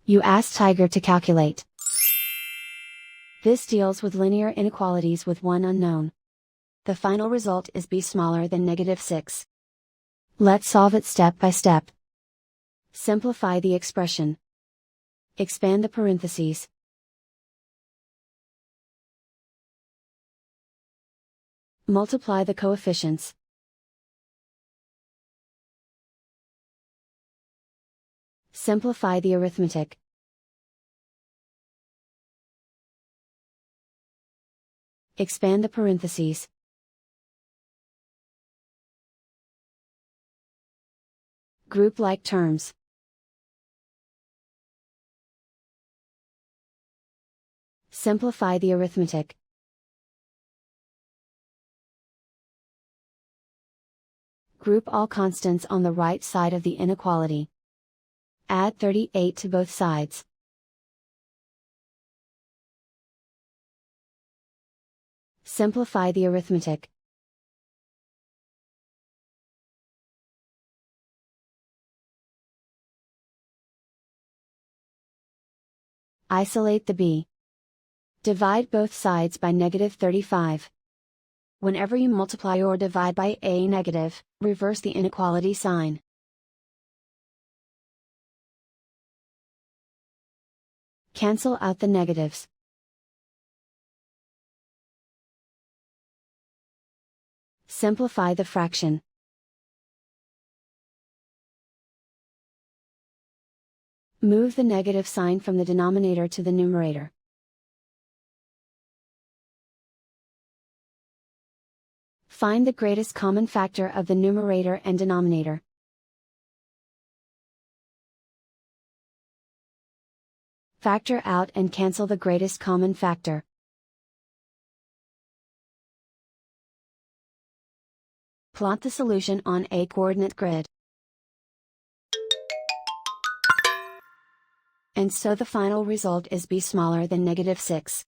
You ask Tiger to calculate. This deals with linear inequalities with one unknown. The final result is b smaller than -6. Let's solve it step by step. Simplify the expression. Expand the parentheses. Multiply the coefficients. Simplify the arithmetic. Expand the parentheses. Group like terms. Simplify the arithmetic. Group all constants on the right side of the inequality. Add 38 to both sides. Simplify the arithmetic. Isolate the b. Divide both sides by -35. Whenever you multiply or divide by a negative, reverse the inequality sign. Cancel out the negatives. Simplify the fraction. Move the negative sign from the denominator to the numerator. Find the greatest common factor of the numerator and denominator. Factor out and cancel the greatest common factor. Plot the solution on a coordinate grid. And so the final result is b smaller than -6.